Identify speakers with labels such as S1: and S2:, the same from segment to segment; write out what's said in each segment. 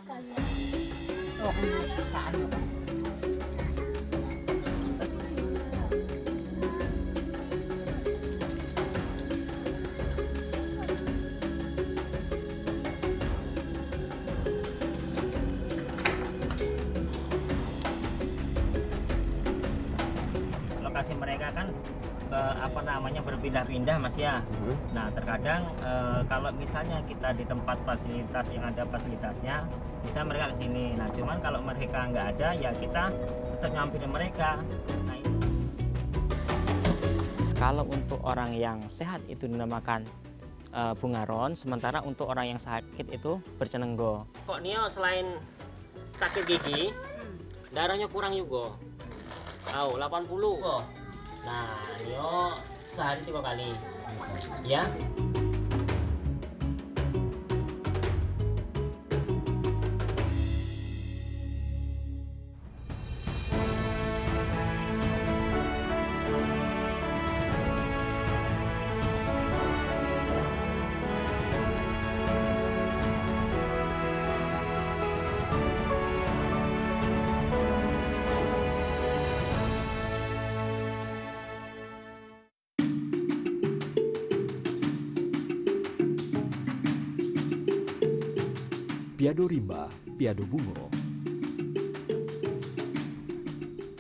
S1: Lokasi mereka kan berpindah-pindah Mas ya. Nah terkadang kalau misalnya kita di tempat fasilitas yang ada fasilitasnya, bisa mereka ke sini. Nah cuman kalau mereka nggak ada ya kita tetap nyampirin mereka. Nah, kalau untuk orang yang sehat itu dinamakan bungaron, sementara untuk orang yang sakit itu bercenenggo. Kok Nio selain sakit gigi, darahnya kurang juga. 80 kok. Nah, Nio sehari 3 kali. Ya.
S2: Piado rimba, piado bungo.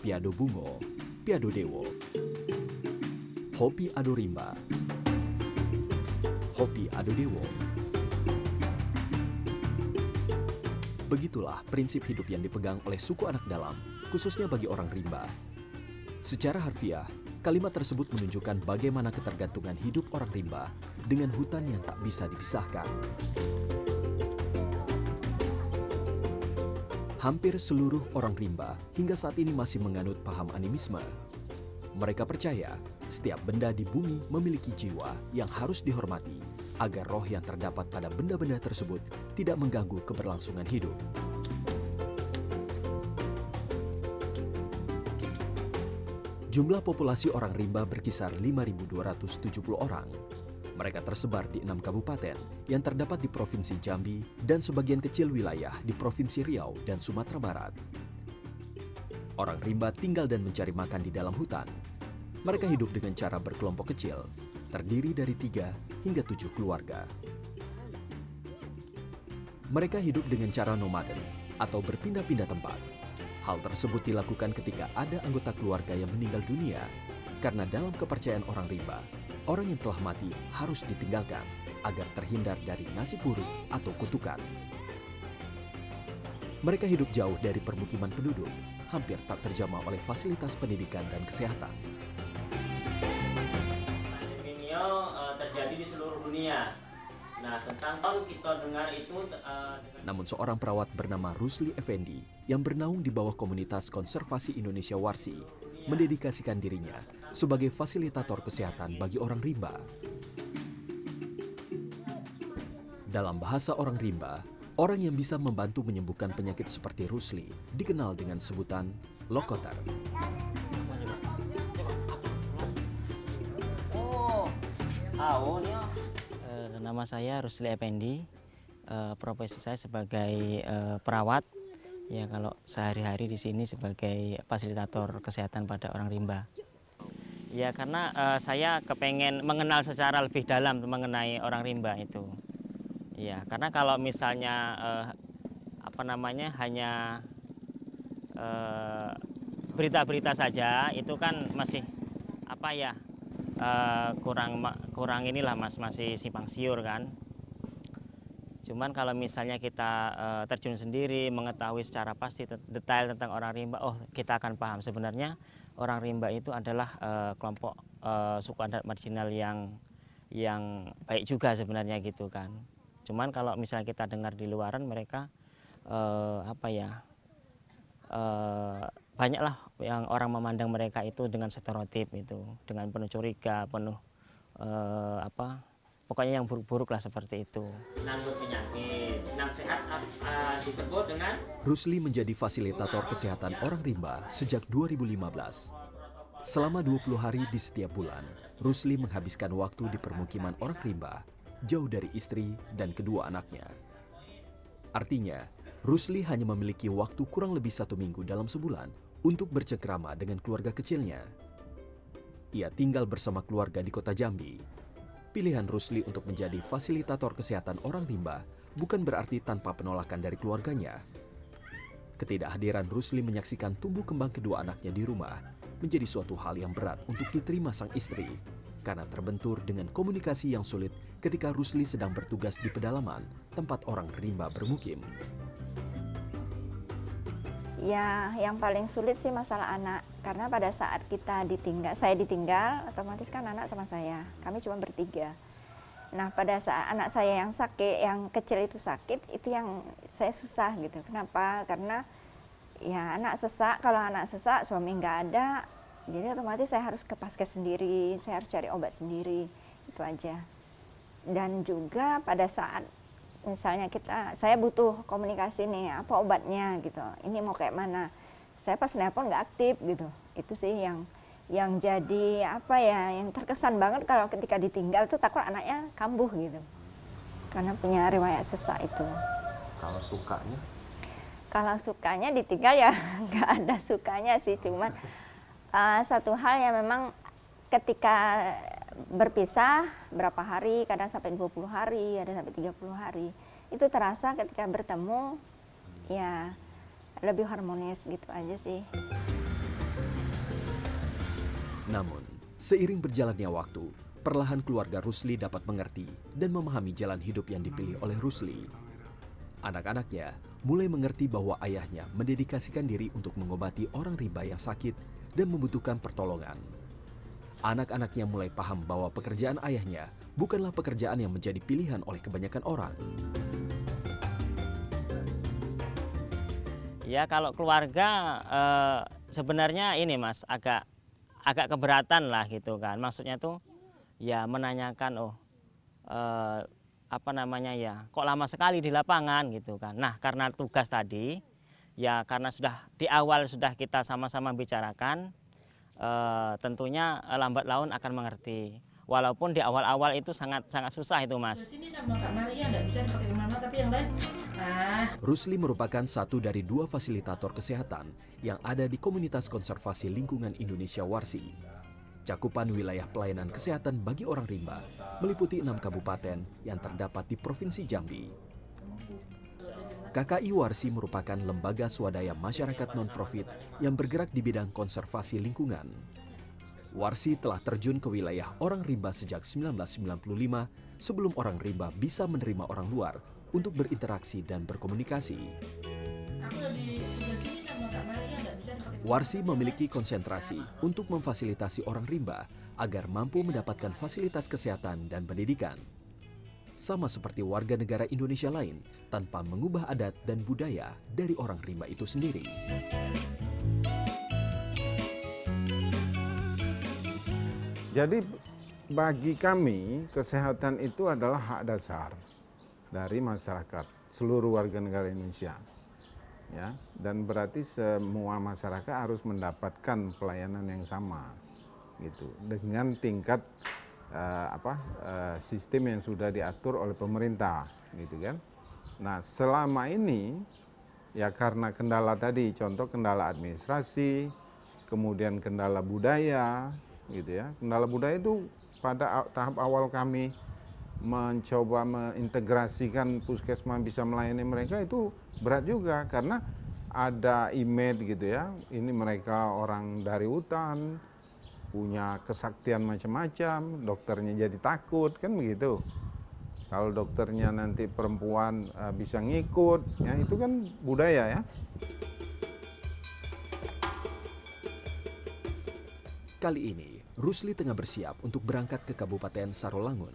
S2: Piado bungo, piado dewo. Hopi ado rimba. Hopi ado dewo. Begitulah prinsip hidup yang dipegang oleh suku anak dalam, khususnya bagi orang rimba. Secara harfiah, kalimat tersebut menunjukkan bagaimana ketergantungan hidup orang rimba dengan hutan yang tak bisa dipisahkan. Hampir seluruh orang rimba hingga saat ini masih menganut paham animisme. Mereka percaya setiap benda di bumi memiliki jiwa yang harus dihormati agar roh yang terdapat pada benda-benda tersebut tidak mengganggu keberlangsungan hidup. Jumlah populasi orang rimba berkisar 5.270 orang. Mereka tersebar di 6 kabupaten yang terdapat di Provinsi Jambi dan sebagian kecil wilayah di Provinsi Riau dan Sumatera Barat. Orang rimba tinggal dan mencari makan di dalam hutan. Mereka hidup dengan cara berkelompok kecil, terdiri dari 3 hingga 7 keluarga. Mereka hidup dengan cara nomaden atau berpindah-pindah tempat. Hal tersebut dilakukan ketika ada anggota keluarga yang meninggal dunia, karena dalam kepercayaan orang rimba, orang yang telah mati harus ditinggalkan agar terhindar dari nasib buruk atau kutukan. Mereka hidup jauh dari permukiman penduduk, hampir tak terjamah oleh fasilitas pendidikan dan kesehatan.
S1: Pandemi terjadi di seluruh dunia. Nah, tentang tahun kita dengar itu.
S2: Namun seorang perawat bernama Rusli Effendi yang bernaung di bawah komunitas konservasi Indonesia Warsi mendedikasikan dirinya sebagai fasilitator kesehatan bagi orang rimba. Dalam bahasa orang rimba, orang yang bisa membantu menyembuhkan penyakit seperti Rusli dikenal dengan sebutan lokoter.
S3: Nama saya Rusli Effendi, profesi saya sebagai perawat. Ya, kalau sehari-hari di sini sebagai fasilitator kesehatan pada orang rimba. Ya, karena saya kepengen mengenal secara lebih dalam mengenai orang rimba itu. Ya, karena kalau misalnya hanya berita-berita saja itu kan masih kurang inilah Mas, masih simpang siur kan. Cuman kalau misalnya kita terjun sendiri, mengetahui secara pasti detail tentang orang rimba, oh kita akan paham sebenarnya orang rimba itu adalah kelompok suku adat marginal yang baik juga sebenarnya gitu kan. Cuman kalau misalnya kita dengar di luaran mereka banyaklah yang orang memandang mereka itu dengan stereotip itu, dengan penuh curiga, penuh pokoknya yang buruk-buruk lah seperti itu.
S1: Nanggut penyakit, nang sehat disebut dengan.
S2: Rusli menjadi fasilitator kesehatan orang rimba sejak 2015. Selama 20 hari di setiap bulan, Rusli menghabiskan waktu di permukiman orang rimba, jauh dari istri dan kedua anaknya. Artinya, Rusli hanya memiliki waktu kurang lebih 1 minggu dalam sebulan untuk bercengkrama dengan keluarga kecilnya. Ia tinggal bersama keluarga di kota Jambi. Pilihan Rusli untuk menjadi fasilitator kesehatan orang rimba bukan berarti tanpa penolakan dari keluarganya. Ketidakhadiran Rusli menyaksikan tumbuh kembang kedua anaknya di rumah menjadi suatu hal yang berat untuk diterima sang istri, karena terbentur dengan komunikasi yang sulit ketika Rusli sedang bertugas di pedalaman tempat orang rimba bermukim.
S4: Ya, yang paling sulit sih masalah anak, karena pada saat saya ditinggal, otomatis kan anak sama saya, kami cuma bertiga. Nah, pada saat anak saya yang sakit, yang kecil itu sakit, itu yang saya susah gitu. Kenapa? Karena ya anak sesak, kalau anak sesak suami nggak ada, jadi otomatis saya harus ke paskes sendiri, saya harus cari obat sendiri, itu aja. Dan juga pada saat misalnya saya butuh komunikasi nih, apa obatnya gitu, ini mau kayak mana, saya pas nelpon nggak aktif gitu. Itu sih yang jadi apa ya, yang terkesan banget kalau ketika ditinggal tuh takut anaknya kambuh gitu, karena punya riwayat sesak itu.
S5: Kalau sukanya?
S4: Kalau sukanya ditinggal ya nggak ada sukanya sih, cuman satu hal yang memang ketika berpisah berapa hari, kadang sampai 20 hari, ada sampai 30 hari. Itu terasa ketika bertemu, ya lebih harmonis gitu aja sih.
S2: Namun, seiring berjalannya waktu, perlahan keluarga Rusli dapat mengerti dan memahami jalan hidup yang dipilih oleh Rusli. Anak-anaknya mulai mengerti bahwa ayahnya mendedikasikan diri untuk mengobati orang rimba yang sakit dan membutuhkan pertolongan. Anak-anaknya mulai paham bahwa pekerjaan ayahnya bukanlah pekerjaan yang menjadi pilihan oleh kebanyakan orang.
S3: Ya kalau keluarga sebenarnya ini Mas agak keberatan lah gitu kan. Maksudnya tuh ya menanyakan apa namanya ya, kok lama sekali di lapangan gitu kan. Nah karena tugas tadi ya, karena sudah di awal sudah kita sama-sama bicarakan, tentunya lambat laun akan mengerti. Walaupun di awal-awal itu sangat susah itu Mas.
S6: Sini sama Kak Maria nggak bisa pakai kemana, tapi yang lain.
S2: Rusli merupakan satu dari 2 fasilitator kesehatan yang ada di Komunitas Konservasi Lingkungan Indonesia Warsi. Cakupan wilayah pelayanan kesehatan bagi orang rimba meliputi 6 kabupaten yang terdapat di Provinsi Jambi. KKI Warsi merupakan lembaga swadaya masyarakat non-profit yang bergerak di bidang konservasi lingkungan. Warsi telah terjun ke wilayah orang rimba sejak 1995 sebelum orang rimba bisa menerima orang luar untuk berinteraksi dan berkomunikasi. Warsi memiliki konsentrasi untuk memfasilitasi orang rimba agar mampu mendapatkan fasilitas kesehatan dan pendidikan. Sama seperti warga negara Indonesia lain, tanpa mengubah adat dan budaya dari orang rimba itu sendiri.
S5: Jadi bagi kami, kesehatan itu adalah hak dasar dari masyarakat, seluruh warga negara Indonesia. Ya, dan berarti semua masyarakat harus mendapatkan pelayanan yang sama gitu, dengan tingkat sistem yang sudah diatur oleh pemerintah gitu kan. Nah, selama ini ya karena kendala tadi, contoh kendala administrasi, kemudian kendala budaya gitu ya. Kendala budaya itu pada tahap awal kami mencoba mengintegrasikan puskesmas bisa melayani mereka itu berat juga, karena ada image gitu ya, ini mereka orang dari hutan, punya kesaktian macam-macam, dokternya jadi takut kan begitu. Kalau dokternya nanti perempuan bisa ngikut, ya itu kan budaya ya.
S2: Kali ini, Rusli tengah bersiap untuk berangkat ke Kabupaten Sarolangun.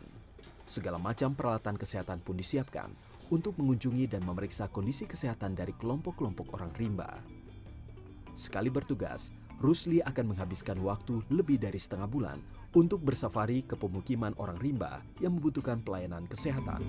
S2: Segala macam peralatan kesehatan pun disiapkan untuk mengunjungi dan memeriksa kondisi kesehatan dari kelompok-kelompok orang rimba. Sekali bertugas, Rusli akan menghabiskan waktu lebih dari setengah bulan untuk bersafari ke pemukiman orang rimba yang membutuhkan pelayanan kesehatan.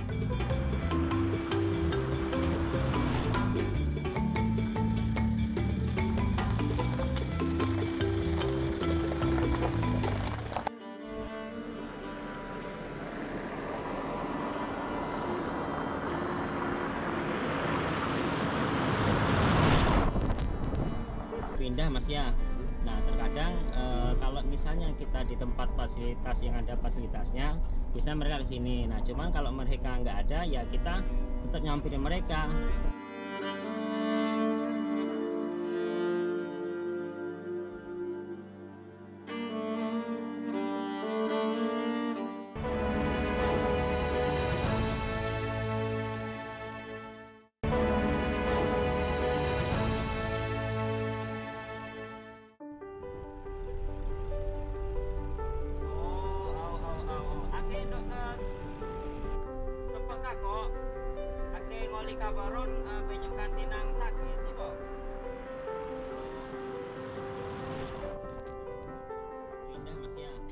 S1: pindah Mas ya. Nah terkadang kalau misalnya kita di tempat fasilitas yang ada fasilitasnya, bisa mereka ke sini. Nah cuman kalau mereka nggak ada ya kita tetap nyamperin mereka.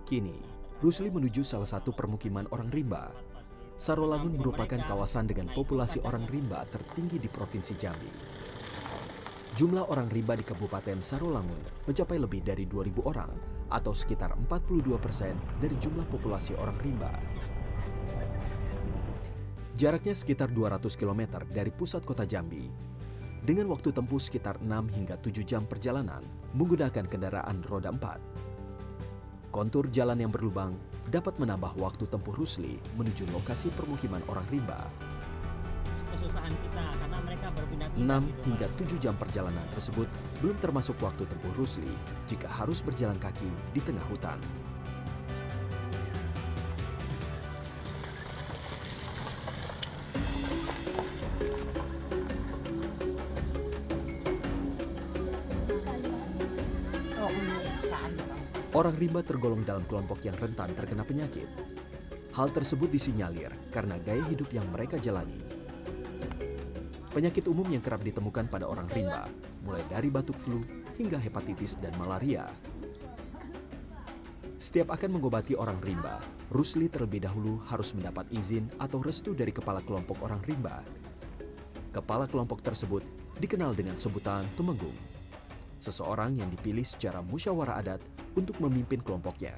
S2: Kini, Rusli menuju salah satu permukiman orang rimba. Sarolangun merupakan kawasan dengan populasi orang rimba tertinggi di Provinsi Jambi. Jumlah orang rimba di Kabupaten Sarolangun mencapai lebih dari 2.000 orang atau sekitar 42% dari jumlah populasi orang rimba. Jaraknya sekitar 200 km dari pusat kota Jambi. Dengan waktu tempuh sekitar 6 hingga 7 jam perjalanan menggunakan kendaraan roda 4. Kontur jalan yang berlubang dapat menambah waktu tempuh Rusli menuju lokasi permukiman orang rimba.
S1: Kesusahan kita karena mereka berpindah-pindah.
S2: 6 hingga 7 jam perjalanan tersebut belum termasuk waktu tempuh Rusli jika harus berjalan kaki di tengah hutan. Orang rimba tergolong dalam kelompok yang rentan terkena penyakit. Hal tersebut disinyalir karena gaya hidup yang mereka jalani. Penyakit umum yang kerap ditemukan pada orang rimba, mulai dari batuk flu hingga hepatitis dan malaria. Setiap akan mengobati orang rimba, Rusli terlebih dahulu harus mendapat izin atau restu dari kepala kelompok orang rimba. Kepala kelompok tersebut dikenal dengan sebutan tumenggung. Seseorang yang dipilih secara musyawarah adat untuk memimpin kelompoknya.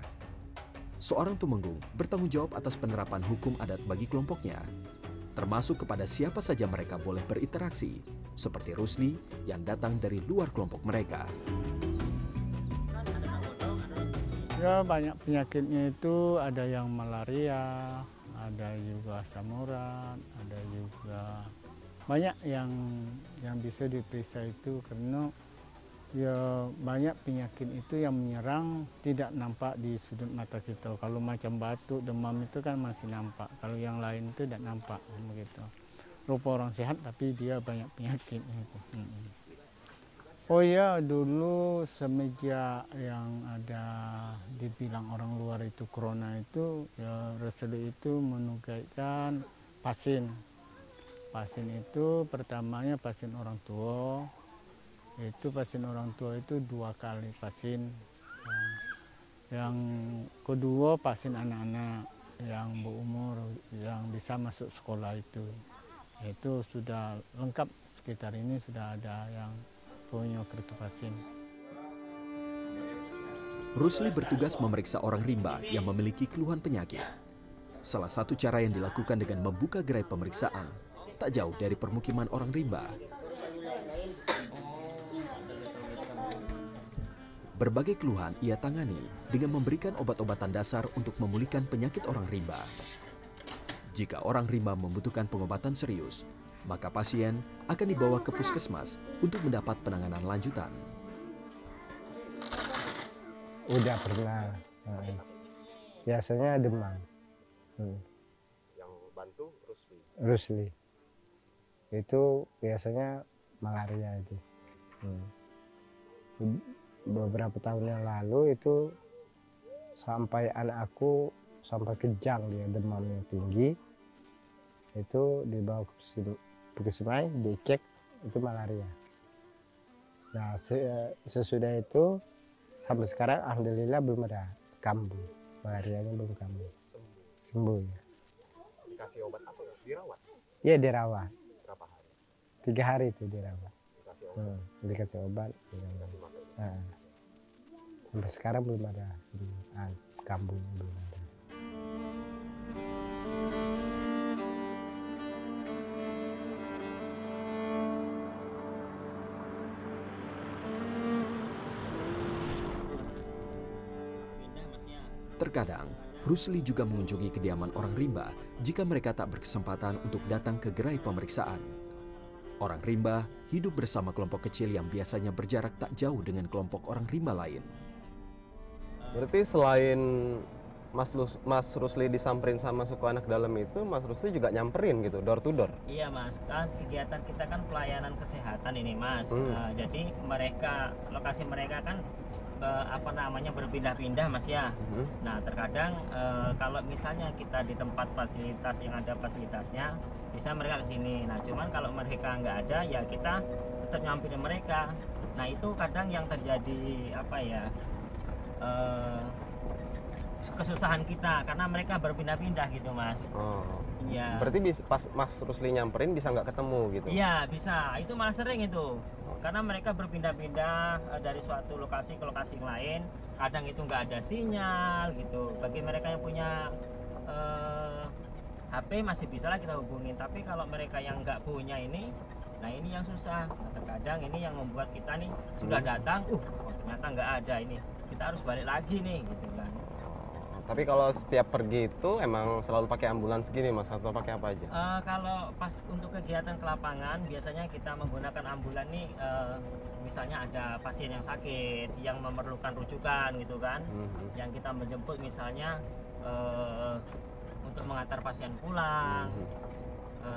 S2: Seorang tumenggung bertanggung jawab atas penerapan hukum adat bagi kelompoknya, termasuk kepada siapa saja mereka boleh berinteraksi, seperti Rusli yang datang dari luar kelompok mereka.
S7: Ya, banyak penyakitnya itu, ada yang malaria, ada juga asam urat, ada juga banyak yang bisa diperiksa itu karena ya banyak penyakit itu yang menyerang tidak nampak di sudut mata kita. Kalau macam batuk, demam itu kan masih nampak. Kalau yang lain itu tidak nampak begitu. Rupa orang sehat tapi dia banyak penyakit gitu. Oh ya, dulu semenjak yang ada dibilang orang luar itu corona itu, ya Rusli itu menugaskan pasien. Pasien itu pertamanya pasien orang tua. Itu pasien orang tua itu 2 kali pasien. Yang kedua pasien anak-anak yang berumur yang bisa masuk sekolah itu sudah lengkap. Sekitar ini sudah ada yang punya kartu pasien.
S2: Rusli bertugas memeriksa orang rimba yang memiliki keluhan penyakit. Salah satu cara yang dilakukan dengan membuka gerai pemeriksaan tak jauh dari permukiman orang rimba. Berbagai keluhan ia tangani dengan memberikan obat-obatan dasar untuk memulihkan penyakit orang rimba. Jika orang rimba membutuhkan pengobatan serius, maka pasien akan dibawa ke puskesmas untuk mendapat penanganan lanjutan.
S8: Udah pernah, biasanya demam.
S9: Yang bantu
S8: Rusli. Itu biasanya malaria itu. Beberapa tahun yang lalu itu sampai anak aku sampai kejang, dia demamnya tinggi. Itu dibawa ke puskesmas, dicek itu malaria. Nah sesudah itu sampai sekarang alhamdulillah belum ada kambuh, malarianya belum kambuh. Sembuh ya.
S9: Dikasih obat apa ya? Dirawat?
S8: Iya dirawat.
S9: Berapa hari?
S8: 3 hari itu dirawat.
S9: Dikasih obat.
S8: Dikasih obat. Sampai sekarang belum ada kambuh, belum ada.
S2: Terkadang, Rusli juga mengunjungi kediaman orang rimba jika mereka tak berkesempatan untuk datang ke gerai pemeriksaan. Orang rimba hidup bersama kelompok kecil yang biasanya berjarak tak jauh dengan kelompok orang rimba lain.
S9: Berarti selain Mas Rusli disamperin sama suku anak dalam itu, Mas Rusli juga nyamperin gitu, door to door?
S3: Iya Mas, kan kegiatan kita kan pelayanan kesehatan ini Mas. Jadi lokasi mereka kan berpindah-pindah Mas ya. Nah terkadang kalau misalnya kita di tempat fasilitas yang ada fasilitasnya, bisa mereka ke sini. Nah cuman kalau mereka nggak ada ya kita tetap nyamperin mereka. Nah itu kadang yang terjadi kesusahan kita karena mereka berpindah-pindah gitu Mas. Iya.
S9: Berarti pas Mas Rusli nyamperin bisa nggak ketemu gitu?
S3: Iya bisa, itu malah sering itu. Karena mereka berpindah-pindah dari suatu lokasi ke lokasi yang lain, kadang itu nggak ada sinyal gitu. Bagi mereka yang punya HP masih bisa lah kita hubungin, tapi kalau mereka yang nggak punya ini, nah ini yang susah. Nah, terkadang ini yang membuat kita nih sudah datang, ternyata nggak ada ini, kita harus balik lagi nih gitu kan.
S9: Tapi kalau setiap pergi itu emang selalu pakai ambulans gini Mas, atau pakai apa aja?
S3: Kalau pas untuk kegiatan ke lapangan biasanya kita menggunakan ambulan nih, misalnya ada pasien yang sakit yang memerlukan rujukan gitu kan, yang kita menjemput misalnya untuk mengantar pasien pulang,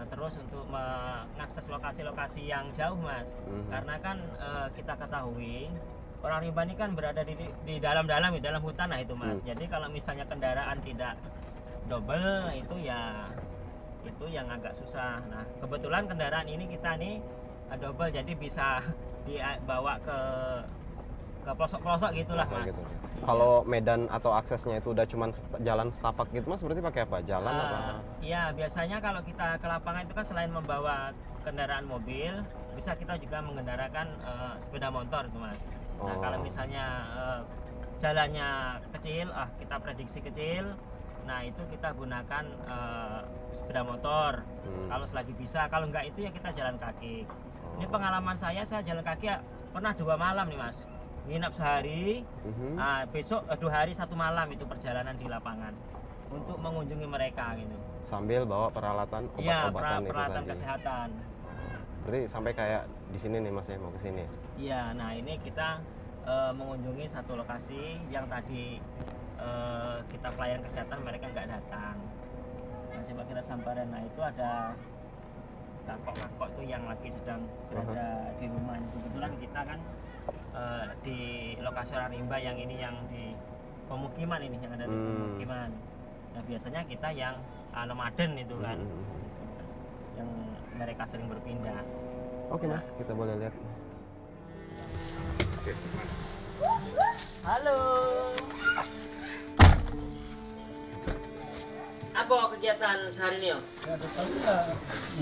S3: terus untuk mengakses lokasi-lokasi yang jauh Mas, karena kan kita ketahui orang rimba ini kan berada di dalam hutan itu Mas. Jadi kalau misalnya kendaraan tidak double itu yang agak susah. Nah kebetulan kendaraan ini kita nih double, jadi bisa dibawa ke pelosok-pelosok gitulah Mas.
S9: Gitu. Kalau medan atau aksesnya itu udah cuman jalan setapak gitu Mas, berarti pakai apa? Jalan apa?
S3: Iya biasanya kalau kita ke lapangan itu kan selain membawa kendaraan mobil, bisa kita juga mengendarakan sepeda motor itu Mas. Nah kalau misalnya jalannya kecil, kita prediksi kecil, nah itu kita gunakan sepeda motor kalau selagi bisa. Kalau enggak itu ya kita jalan kaki. Ini pengalaman saya jalan kaki ya pernah 2 malam nih Mas, nginap sehari, besok 2 hari 1 malam itu perjalanan di lapangan untuk mengunjungi mereka gitu.
S9: Sambil bawa peralatan obat-obatan
S3: peralatan kesehatan.
S9: Berarti sampai kayak di sini nih Mas ya, mau ke sini.
S3: Iya, nah ini kita mengunjungi satu lokasi yang tadi kita pelayan kesehatan mereka nggak datang. Nah, coba kita samperin. Nah itu ada kakok-kakok itu yang lagi sedang berada di rumah. Kebetulan kita kan di lokasi orang rimba yang ini yang di pemukiman ini, yang ada di pemukiman. Nah biasanya kita yang nomaden itu kan, yang mereka sering berpindah.
S9: Oke Mas, kita boleh lihat.
S3: Halo. Apa kegiatan sehari ini?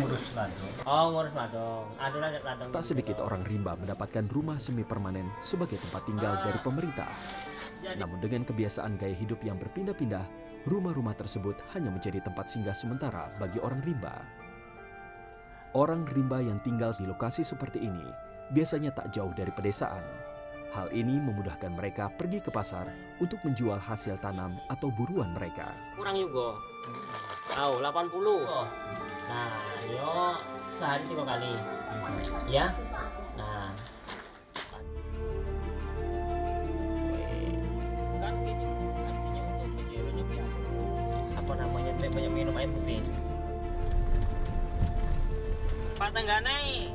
S7: Ngurus ladang.
S3: Oh, ngurus ladang. Ada ladang.
S2: Tak sedikit orang rimba mendapatkan rumah semi permanen sebagai tempat tinggal dari pemerintah. Namun dengan kebiasaan gaya hidup yang berpindah-pindah, rumah-rumah tersebut hanya menjadi tempat singgah sementara bagi orang rimba. Orang rimba yang tinggal di lokasi seperti ini biasanya tak jauh dari pedesaan. Hal ini memudahkan mereka pergi ke pasar untuk menjual hasil tanam atau buruan mereka.
S3: Kurang juga. 80. Nah, yo sehari 3 kali. Ya. Nah. Kan ini artinya untuk kejeronya ya. Apa namanya? Banyak minum air putih. Pak Tenggane,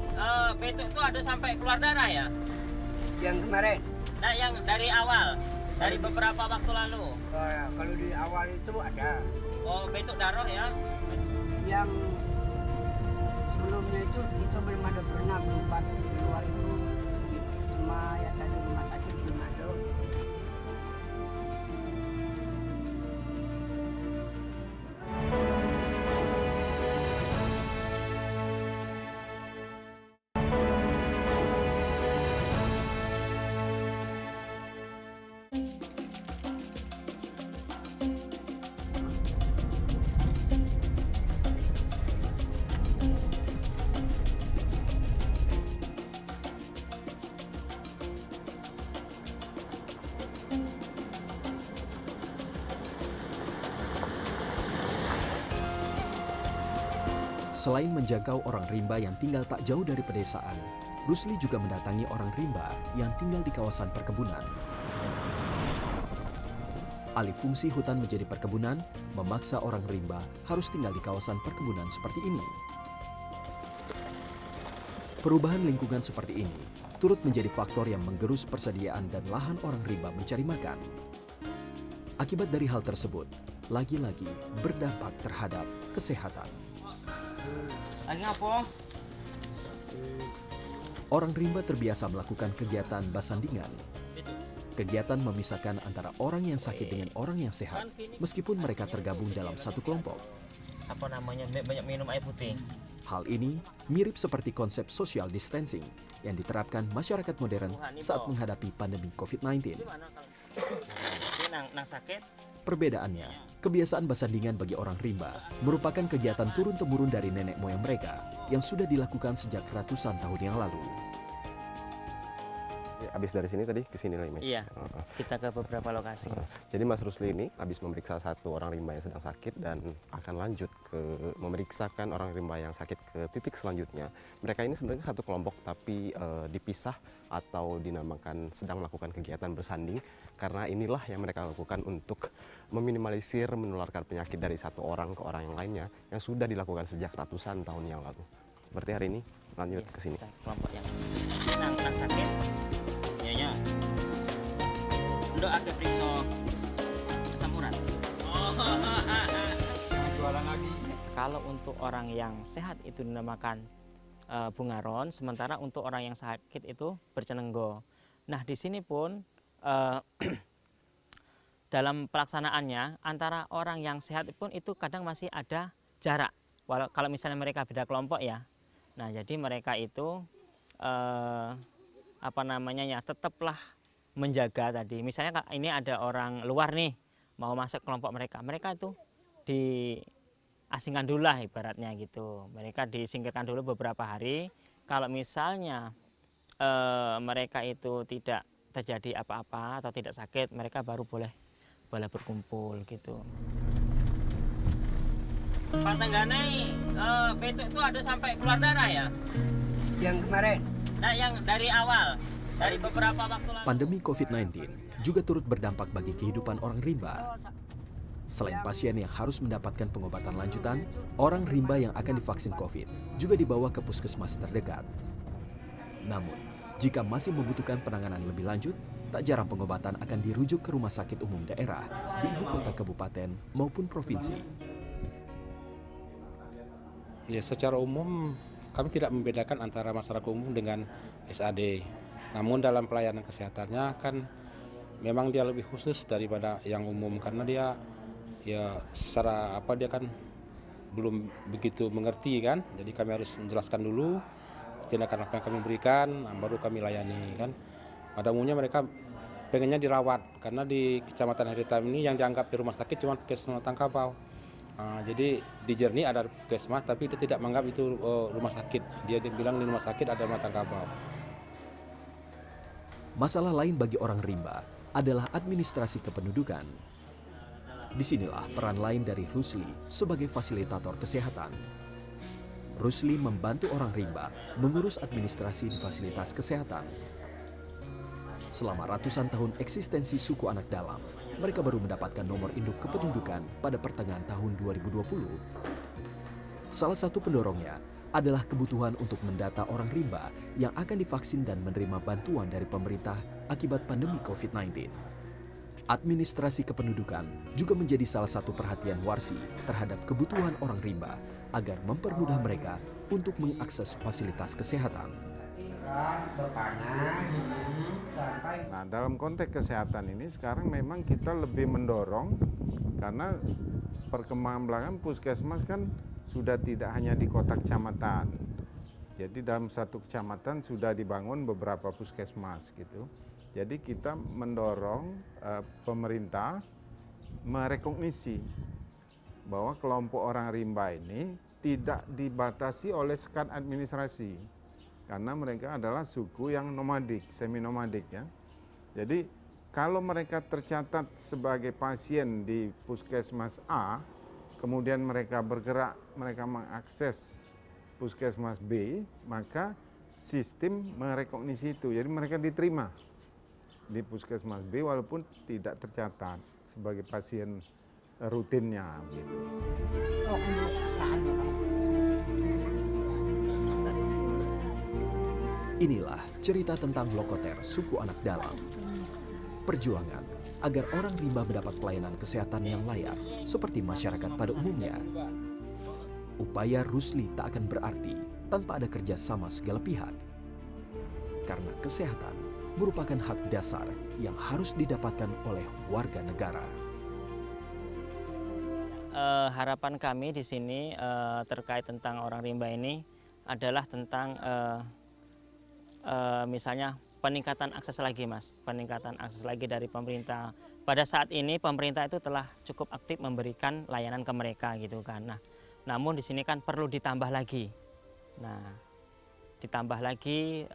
S3: betuk itu ada sampai keluar darah ya?
S10: Yang kemarin?
S3: Nah, yang dari awal, dari beberapa waktu lalu.
S10: Oh ya, kalau di awal itu ada.
S3: Oh, betuk darah ya?
S10: Yang sebelumnya itu belum ada pernah berobat keluar itu di Prisma ya, tadi rumah sakit di Manado.
S2: Selain menjangkau orang rimba yang tinggal tak jauh dari pedesaan, Rusli juga mendatangi orang rimba yang tinggal di kawasan perkebunan. Alih fungsi hutan menjadi perkebunan, memaksa orang rimba harus tinggal di kawasan perkebunan seperti ini. Perubahan lingkungan seperti ini turut menjadi faktor yang menggerus persediaan dan lahan orang rimba mencari makan. Akibat dari hal tersebut, lagi-lagi berdampak terhadap kesehatan.
S1: Lagi apa?
S2: Orang rimba terbiasa melakukan kegiatan basandingan. Kegiatan memisahkan antara orang yang sakit dengan orang yang sehat, meskipun mereka tergabung dalam satu kelompok.
S1: Apa namanya, banyak minum air putih.
S2: Hal ini mirip seperti konsep social distancing yang diterapkan masyarakat modern saat menghadapi pandemi COVID-19. Perbedaannya, kebiasaan basandingan bagi orang rimba merupakan kegiatan turun-temurun dari nenek moyang mereka yang sudah dilakukan sejak ratusan tahun yang lalu.
S9: Habis dari sini tadi ke sini lagi, Mas?
S1: Iya, kita ke beberapa lokasi.
S9: Jadi Mas Rusli ini habis memeriksa satu orang rimba yang sedang sakit dan akan lanjut ke memeriksakan orang rimba yang sakit ke titik selanjutnya. Mereka ini sebenarnya satu kelompok tapi dipisah atau dinamakan sedang melakukan kegiatan bersanding karena inilah yang mereka lakukan untuk meminimalisir menularkan penyakit dari satu orang ke orang yang lainnya yang sudah dilakukan sejak ratusan tahun yang lalu. Seperti hari ini lanjut ke sini.
S1: Kelompok yang nang sakit. Untuk agak periksa kesamuran. Kalau untuk orang yang sehat itu dinamakan bungaron, sementara untuk orang yang sakit itu bercenenggo. Nah, di sini pun dalam pelaksanaannya antara orang yang sehat pun itu kadang masih ada jarak. Kalau misalnya mereka beda kelompok ya. Nah, jadi mereka itu tetaplah menjaga tadi. Misalnya ini ada orang luar nih mau masuk kelompok mereka itu diasingkan dulu lah ibaratnya gitu. Mereka disingkirkan dulu beberapa hari. Kalau misalnya mereka itu tidak terjadi apa-apa atau tidak sakit, mereka baru boleh berkumpul gitu. Pak Tenggane, betuk itu ada sampai keluar darah ya?
S10: Yang kemarin?
S1: Nah, yang dari awal. Dari beberapa waktu lalu.
S2: Pandemi COVID-19 juga turut berdampak bagi kehidupan orang rimba. Selain pasien yang harus mendapatkan pengobatan lanjutan, orang rimba yang akan divaksin COVID juga dibawa ke puskesmas terdekat. Namun, jika masih membutuhkan penanganan lebih lanjut, tak jarang pengobatan akan dirujuk ke rumah sakit umum daerah di ibu kota kabupaten maupun provinsi.
S11: Ya, secara umum kami tidak membedakan antara masyarakat umum dengan SAD. Namun dalam pelayanan kesehatannya kan memang dia lebih khusus daripada yang umum karena dia ya secara dia kan belum begitu mengerti kan. Jadi kami harus menjelaskan dulu tindakan apa yang kami berikan, baru kami layani kan. Pada umumnya mereka pengennya dirawat karena di Kecamatan Heritam ini yang dianggap di rumah sakit cuma Puskesmas Tangkapau. Jadi di Jernih ada puskesmas tapi dia tidak menganggap itu rumah sakit. Dia bilang di rumah sakit ada rumah Tangkapau.
S2: Masalah lain bagi orang rimba adalah administrasi kependudukan. Disinilah peran lain dari Rusli sebagai fasilitator kesehatan. Rusli membantu orang rimba mengurus administrasi di fasilitas kesehatan. Selama ratusan tahun eksistensi suku anak dalam, mereka baru mendapatkan nomor induk kependudukan pada pertengahan tahun 2020. Salah satu pendorongnya adalah kebutuhan untuk mendata orang rimba yang akan divaksin dan menerima bantuan dari pemerintah akibat pandemi COVID-19. Administrasi kependudukan juga menjadi salah satu perhatian Warsi terhadap kebutuhan orang rimba agar mempermudah mereka untuk mengakses fasilitas kesehatan.
S5: Nah, dalam konteks kesehatan ini sekarang memang kita lebih mendorong karena perkembangan belakangan puskesmas kan sudah tidak hanya di kota kecamatan. Jadi dalam satu kecamatan sudah dibangun beberapa puskesmas gitu. Jadi kita mendorong pemerintah merekognisi bahwa kelompok orang rimba ini tidak dibatasi oleh sekat administrasi. Karena mereka adalah suku yang nomadik, semi nomadik ya. Jadi kalau mereka tercatat sebagai pasien di puskesmas A, kemudian mereka bergerak, mereka mengakses puskesmas B, maka sistem merekognisi itu. Jadi mereka diterima di puskesmas B walaupun tidak tercatat sebagai pasien rutinnya gitu.
S2: Inilah cerita tentang Lokoter, suku anak dalam. Perjuangan agar orang rimba mendapat pelayanan kesehatan yang layak seperti masyarakat pada umumnya. Upaya Rusli tak akan berarti tanpa ada kerjasama segala pihak. Karena kesehatan merupakan hak dasar yang harus didapatkan oleh warga negara.
S3: Harapan kami di sini terkait tentang orang rimba ini adalah tentang misalnya peningkatan akses lagi, Mas, peningkatan akses lagi dari pemerintah. Pada saat ini pemerintah itu telah cukup aktif memberikan layanan ke mereka gitu kan. Nah, namun di sini kan perlu ditambah lagi. Nah, ditambah lagi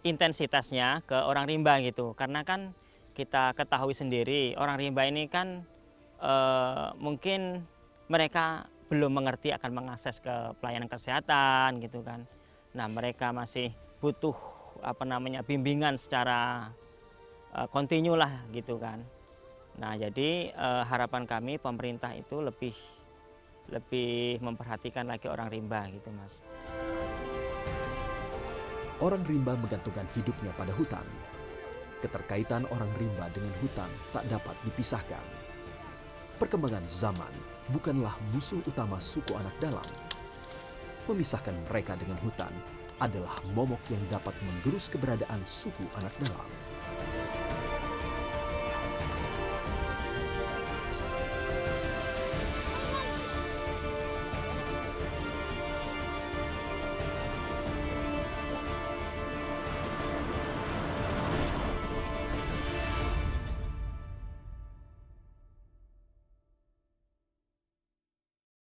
S3: intensitasnya ke orang rimba gitu. Karena kan kita ketahui sendiri orang rimba ini kan mungkin mereka belum mengerti akan mengakses ke pelayanan kesehatan gitu kan. Nah, mereka masih butuh bimbingan secara kontinu lah gitu kan. Nah, jadi harapan kami pemerintah itu lebih memperhatikan lagi orang rimba gitu, Mas.
S2: Orang rimba menggantungkan hidupnya pada hutan. Keterkaitan orang rimba dengan hutan tak dapat dipisahkan. Perkembangan zaman bukanlah musuh utama suku anak dalam. Memisahkan mereka dengan hutan adalah momok yang dapat menggerus keberadaan suku anak dalam.